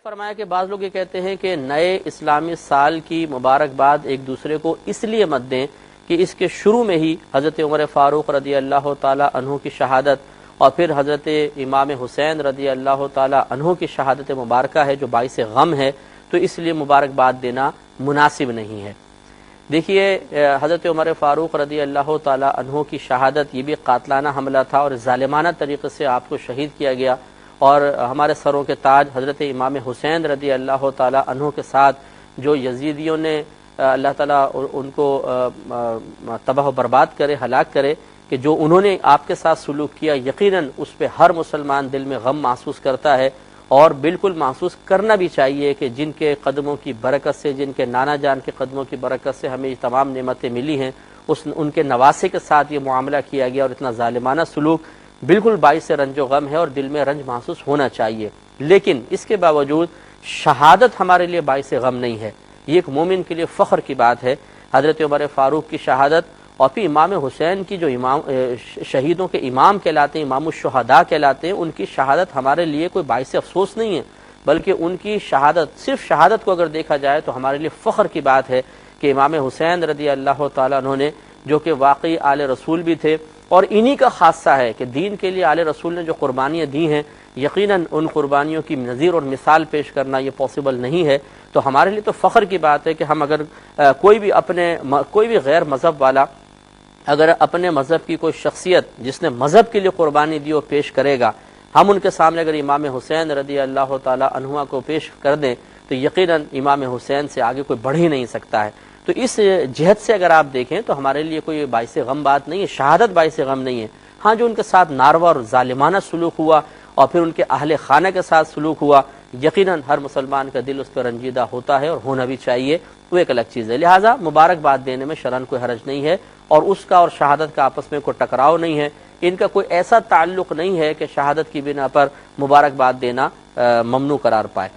فرمایا کہ بعض لوگ یہ کہتے ہیں کہ نئے اسلامی سال کی مبارکباد ایک دوسرے کو اس لیے مت دیں کہ اس کے شروع میں ہی حضرت عمر فاروق رضی اللہ تعالی عنہ کی شہادت اور پھر حضرت امام حسین رضی اللہ تعالی عنہ کی شہادت مبارکہ ہے جو باعث غم ہے، تو اس لیے مبارکباد دینا مناسب نہیں ہے۔ دیکھیے حضرت عمر فاروق رضی اللہ تعالی عنہ کی شہادت یہ بھی قاتلانہ حملہ تھا اور ظالمانہ طریقے سے آپ کو شہید کیا گیا، اور ہمارے سروں کے تاج حضرت امام حسین رضی اللہ تعالی عنہ کے ساتھ جو یزیدیوں نے اللہ تعالیٰ ان کو تباہ و برباد کرے، ہلاک کرے، کہ جو انہوں نے آپ کے ساتھ سلوک کیا، یقیناً اس پہ ہر مسلمان دل میں غم محسوس کرتا ہے، اور بالکل محسوس کرنا بھی چاہیے کہ جن کے قدموں کی برکت سے، جن کے نانا جان کے قدموں کی برکت سے ہمیں یہ تمام نعمتیں ملی ہیں، ان کے نواسے کے ساتھ یہ معاملہ کیا گیا اور اتنا ظالمانہ سلوک بالکل باعث رنج و غم ہے اور دل میں رنج محسوس ہونا چاہیے۔ لیکن اس کے باوجود شہادت ہمارے لیے باعث غم نہیں ہے، یہ ایک مومن کے لیے فخر کی بات ہے۔ حضرت عمر فاروق کی شہادت اور پھر امام حسین کی جو شہیدوں کے امام کہلاتے ہیں، امام الشہداء کہلاتے ہیں، ان کی شہادت ہمارے لیے کوئی باعث افسوس نہیں ہے، بلکہ ان کی شہادت، صرف شہادت کو اگر دیکھا جائے تو ہمارے لیے فخر کی بات ہے کہ امام حسین رضی اللہ تعالیٰ عنہ نے، جو کہ واقعی آل رسول بھی تھے، اور انہی کا خاصہ ہے کہ دین کے لیے آل رسول نے جو قربانیاں دی ہیں، یقیناً ان قربانیوں کی نظیر اور مثال پیش کرنا یہ پاسبل نہیں ہے۔ تو ہمارے لیے تو فخر کی بات ہے کہ ہم اگر کوئی بھی غیر مذہب والا اگر اپنے مذہب کی کوئی شخصیت جس نے مذہب کے لیے قربانی دی وہ پیش کرے گا، ہم ان کے سامنے اگر امام حسین رضی اللہ تعالی عنہ کو پیش کر دیں تو یقیناً امام حسین سے آگے کوئی بڑھ ہی نہیں سکتا ہے۔ تو اس جہت سے اگر آپ دیکھیں تو ہمارے لیے کوئی باعث غم بات نہیں ہے، شہادت باعث غم نہیں ہے۔ ہاں، جو ان کے ساتھ ناروا اور ظالمانہ سلوک ہوا اور پھر ان کے اہل خانہ کے ساتھ سلوک ہوا، یقیناً ہر مسلمان کا دل اس پر رنجیدہ ہوتا ہے اور ہونا بھی چاہیے، وہ ایک الگ چیز ہے۔ لہٰذا مبارکباد دینے میں شرعاً کوئی حرج نہیں ہے، اور اس کا اور شہادت کا آپس میں کوئی ٹکراؤ نہیں ہے، ان کا کوئی ایسا تعلق نہیں ہے کہ شہادت کی بنا پر مبارکباد دینا ممنوع قرار پائے۔